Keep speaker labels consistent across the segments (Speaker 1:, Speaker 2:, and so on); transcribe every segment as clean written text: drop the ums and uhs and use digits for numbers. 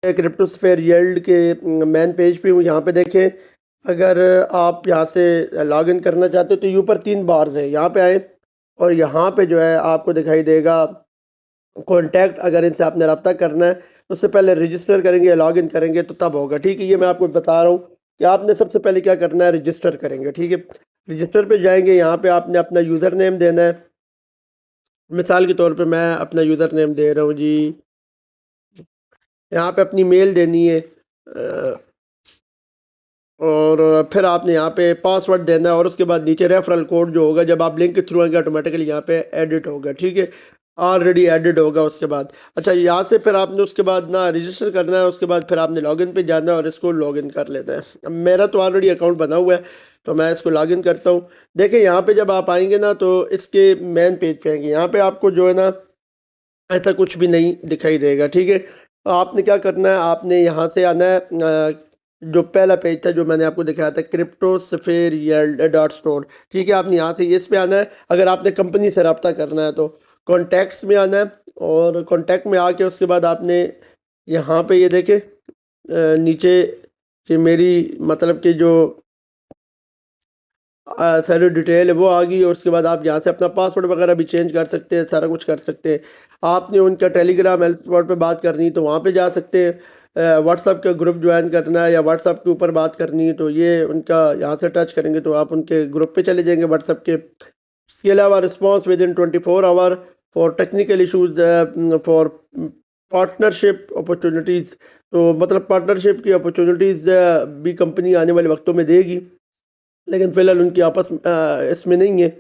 Speaker 1: क्रिप्टोस्फेयर yield के main page पे हूँ। यहाँ पे देखें, अगर आप यहाँ से लॉग इन करना चाहते हो तो ऊपर 3 बार्स हैं, यहाँ पे आए और यहाँ पे जो है आपको दिखाई देगा कॉन्टैक्ट। अगर इनसे आपने रब्ता करना है तो उससे पहले रजिस्टर करेंगे, लॉग इन करेंगे तो तब होगा। ठीक है, ये मैं आपको बता रहा हूँ कि आपने सबसे पहले क्या करना है, रजिस्टर करेंगे। ठीक है, रजिस्टर पे जाएंगे, यहाँ पे आपने अपना यूज़र नेम देना है। मिसाल के तौर पे मैं अपना यूज़र नेम दे रहा हूँ जी, यहाँ पे अपनी मेल देनी है और फिर आपने यहाँ पे पासवर्ड देना है और उसके बाद नीचे रेफरल कोड जो होगा, जब आप लिंक के थ्रू आएंगे ऑटोमेटिकली यहाँ पे एडिट होगा। ठीक है, ऑलरेडी एडिट होगा उसके बाद। अच्छा, यहाँ से फिर आपने उसके बाद ना रजिस्टर करना है, उसके बाद फिर आपने लॉगिन पे जाना है और इसको लॉगिन कर लेना है। अब मेरा तो ऑलरेडी अकाउंट बना हुआ है तो मैं इसको लॉगिन करता हूँ। देखिए, यहाँ पे जब आप आएंगे ना तो इसके मेन पेज पे आएंगे, यहाँ पे आपको जो है ना ऐसा कुछ भी नहीं दिखाई देगा। ठीक है, आपने क्या करना है, आपने यहाँ से आना है जो पहला पेज था जो मैंने आपको दिखाया था, क्रिप्टोस्फेयर यील्ड डॉट स्टोर। ठीक है, आपने यहाँ से इस पे आना है। अगर आपने कंपनी से रब्ता करना है तो कॉन्टैक्ट्स में आना है और कॉन्टैक्ट में आके उसके बाद आपने यहाँ पे ये देखें नीचे कि मेरी मतलब कि जो सारी डिटेल है वो आ गई और उसके बाद आप यहाँ से अपना पासवर्ड वगैरह भी चेंज कर सकते हैं, सारा कुछ कर सकते हैं। आपने उनका टेलीग्राम हेल्प पे बात करनी है तो वहाँ पे जा सकते हैं। व्हाट्सअप का ग्रुप ज्वाइन करना है या व्हाट्सअप के ऊपर बात करनी है तो ये उनका यहाँ से टच करेंगे तो आप उनके ग्रुप पे चले जाएंगे व्हाट्सअप के। इसके अलावा response with in 24 hour for technical issues for partnership opportunities. तो मतलब पार्टनरशिप की अपॉर्चुनिटीज़ भी कंपनी आने वाले वक्तों में देगी, लेकिन फ़िलहाल उनकी आपस इसमें नहीं है।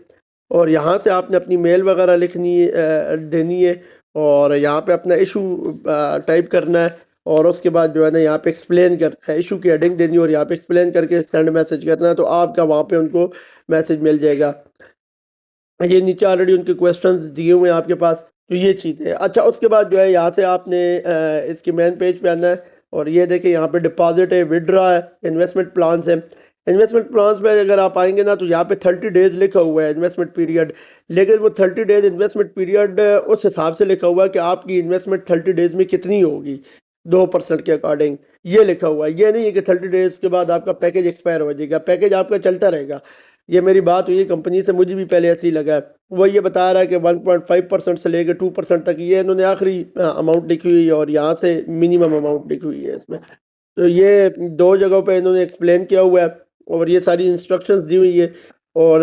Speaker 1: और यहाँ से आपने अपनी मेल वगैरह लिखनी है, देनी है और यहाँ पे अपना इशू टाइप करना है और उसके बाद जो है ना यहाँ पे एक्सप्लेन करना है, इशू की हेडिंग देनी है और यहाँ पे एक्सप्लेन करके सेंड मैसेज करना है तो आपका वहाँ पे उनको मैसेज मिल जाएगा। ये नीचे ऑलरेडी उनके क्वेश्चंस दिए हुए हैं आपके पास, तो ये चीज़ है। अच्छा, उसके बाद जो है यहाँ से आपने इसके मेन पेज पे आना है और ये देखिए यहाँ पे डिपॉजिट है, विड्रॉ है, इन्वेस्टमेंट प्लान्स है। इन्वेस्टमेंट प्लान्स पे अगर आप आएंगे ना तो यहाँ पे 30 डेज लिखा हुआ है इन्वेस्टमेंट पीरियड, लेकिन वो 30 डेज इन्वेस्टमेंट पीरियड उस हिसाब से लिखा हुआ है कि आपकी इन्वेस्टमेंट 30 डेज में कितनी होगी, 2% के अकॉर्डिंग ये लिखा हुआ है। ये नहीं है कि 30 डेज के बाद आपका पैकेज एक्सपायर हो जाएगा, पैकेज आपका चलता रहेगा। ये मेरी बात हुई कंपनी से, मुझे भी पहले ऐसे ही लगा है। वो ये बता रहा है कि 1.5% से लेकर 2% तक ये इन्होंने आखिरी अमाउंट लिखी हुई है और यहाँ से मिनिमम अमाउंट लिखी हुई है इसमें। तो ये 2 जगहों पे इन्होंने एक्सप्लेन किया हुआ है और ये सारी इंस्ट्रक्शंस दी हुई है और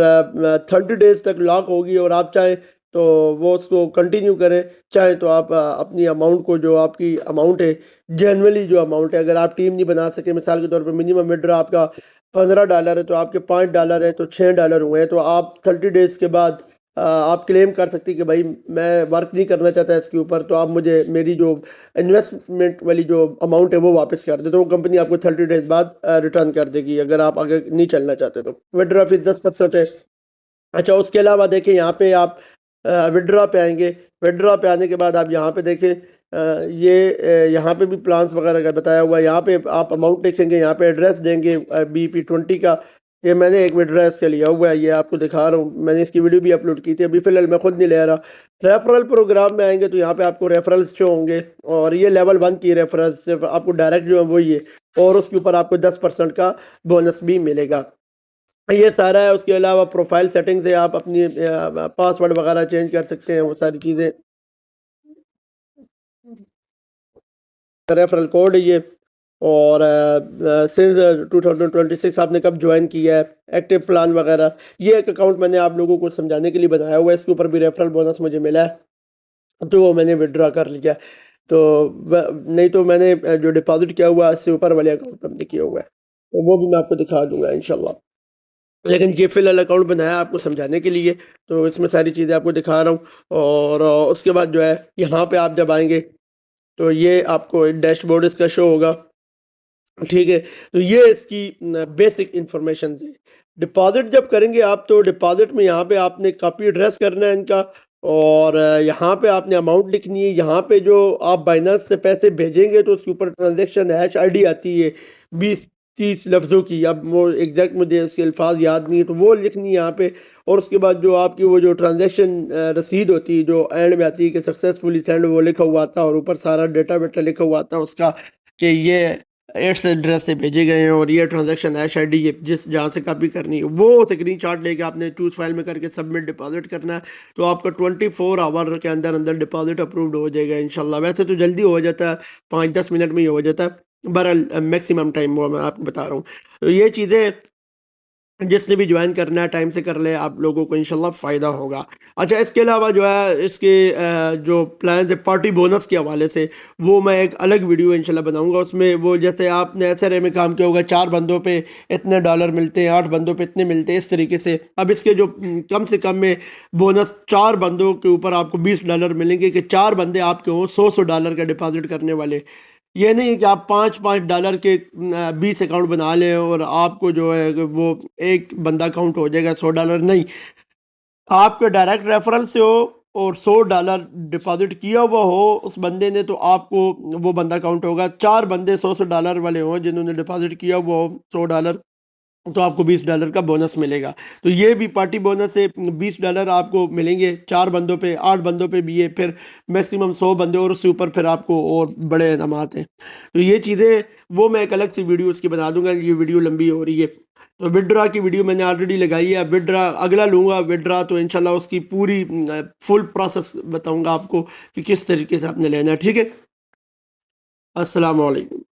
Speaker 1: 30 डेज तक लॉक होगी और आप चाहें तो वो उसको कंटिन्यू करें, चाहे तो आप अपनी अमाउंट को, जो आपकी अमाउंट है जनरली जो अमाउंट है, अगर आप टीम नहीं बना सके, मिसाल के तौर पे मिनिमम विड्रॉ आपका $15 है तो आपके $5 है तो $6 हुए हैं, तो आप 30 डेज के बाद आप क्लेम कर सकती कि भाई मैं वर्क नहीं करना चाहता इसके ऊपर, तो आप मुझे मेरी जो इन्वेस्टमेंट वाली जो अमाउंट है वो वापस कर दे, तो वो कंपनी आपको 30 डेज बाद रिटर्न कर देगी अगर आप आगे नहीं चलना चाहते तो। विड्रॉ फीस 10% है। अच्छा, उसके अलावा देखें यहाँ पे आप विड्रॉ पे आएंगे। विड्रॉ पे आने के बाद आप यहाँ पे देखें यहाँ पे भी प्लान्स वगैरह का बताया हुआ है। यहाँ पे आप अमाउंट लिखेंगे, यहाँ पे एड्रेस देंगे BP20 का। ये मैंने एक विड्रॉ इसका लिया हुआ है, ये आपको दिखा रहा हूँ, मैंने इसकी वीडियो भी अपलोड की थी। अभी फिलहाल मैं खुद नहीं ले रहा। रेफरल प्रोग्राम में आएंगे तो यहाँ पे आपको रेफरल्स शो होंगे और ये लेवल 1 की रेफरल्स, सिर्फ आपको डायरेक्ट जो है वही है और उसके ऊपर आपको 10% का बोनस भी मिलेगा। ये सारा है। उसके अलावा प्रोफाइल सेटिंग्स है, आप अपनी पासवर्ड वगैरह चेंज कर सकते हैं, वो सारी चीज़ें। रेफरल कोड है ये और सिंस 2026 आपने कब ज्वाइन किया है, एक्टिव प्लान वगैरह। ये एक अकाउंट मैंने आप लोगों को समझाने के लिए बनाया हुआ है, इसके ऊपर भी रेफरल बोनस मुझे मिला है तो वो मैंने विड्रॉ कर लिया। तो नहीं तो मैंने जो डिपॉजिट किया हुआ है इससे ऊपर वाले अकाउंट पर किया हुआ है, तो वो भी मैं आपको दिखा दूंगा इंशाल्लाह। लेकिन ये फिलहाल अकाउंट बनाया आपको समझाने के लिए, तो इसमें सारी चीज़ें आपको दिखा रहा हूँ। और उसके बाद जो है यहाँ पे आप जब आएंगे तो ये आपको डैशबोर्ड इसका शो होगा। ठीक है, तो ये इसकी बेसिक इंफॉर्मेशन है। डिपॉजिट जब करेंगे आप तो डिपॉजिट में यहाँ पे आपने कॉपी एड्रेस करना है इनका और यहाँ पे आपने अमाउंट लिखनी है। यहाँ पे जो आप बाइनेंस से पैसे भेजेंगे तो उसके ऊपर ट्रांजेक्शन ID आती है 20-30 लफ्ज़ों की, अब वो एग्जैक्ट मुझे इसके अल्फाज याद नहीं है तो वो लिखनी है यहाँ पे। और उसके बाद जो आपकी वो जो ट्रांजेक्शन रसीद होती है जो एंड में आती है कि सक्सेसफुली सेंड, वो लिखा हुआ आता है और ऊपर सारा डेटा वेटा लिखा हुआ आता है उसका कि ये इस एड्रेस से भेजे गए हैं और ये ट्रांजैक्शन HID ये जिस जहाँ से कॉपी करनी है वो स्क्रीनशॉट लेके आपने चूज फाइल में करके सबमिट डिपॉजिट करना है, तो आपका 24 आवर के अंदर अंदर डिपॉजिट अप्रूव्ड हो जाएगा इंशाल्लाह। वैसे तो जल्दी हो जाता है, 5-10 मिनट में ही हो जाता है, बहरहाल मैक्सिमम टाइम वो मैं आपको बता रहा हूँ। तो ये चीज़ें जिसने भी ज्वाइन करना है टाइम से कर ले, आप लोगों को इंशाल्लाह फ़ायदा होगा। अच्छा, इसके अलावा जो है इसके जो प्लान्स है पार्टी बोनस के हवाले से, वो मैं एक अलग वीडियो इंशाल्लाह बनाऊंगा। उसमें वो जैसे आपने SRA में काम किया होगा, 4 बंदों पे इतने डॉलर मिलते हैं, 8 बंदों पे इतने मिलते हैं, इस तरीके से। अब इसके जो कम से कम में बोनस 4 बंदों के ऊपर आपको $20 मिलेंगे कि 4 बंदे आपके हों $100 का डिपॉजिट करने वाले। ये नहीं है कि आप $5-5 के 20 अकाउंट बना लें और आपको जो है कि वो एक बंदा काउंट हो जाएगा $100, नहीं। आपके डायरेक्ट रेफरल से हो और $100 डिपॉजिट किया हुआ हो उस बंदे ने, तो आपको वो बंदा काउंट होगा। 4 बंदे $100 वाले हों जिन्होंने डिपॉजिट किया हुआ हो $100, तो आपको $20 का बोनस मिलेगा। तो ये भी पार्टी बोनस से $20 आपको मिलेंगे 4 बंदों पे, 8 बंदों पे भी है, फिर मैक्सिमम 100 बंदे और उससे ऊपर फिर आपको और बड़े इनामात हैं। तो ये चीज़ें वो मैं एक अलग सी वीडियो उसकी बना दूंगा, ये वीडियो लंबी हो रही है। तो विड्रा की वीडियो मैंने ऑलरेडी लगाई है, विड्रा अगला लूँगा विड्रा, तो इंशाल्लाह उसकी पूरी फुल प्रोसेस बताऊँगा आपको कि किस तरीके से आपने लेना है। ठीक है, अस्सलाम वालेकुम।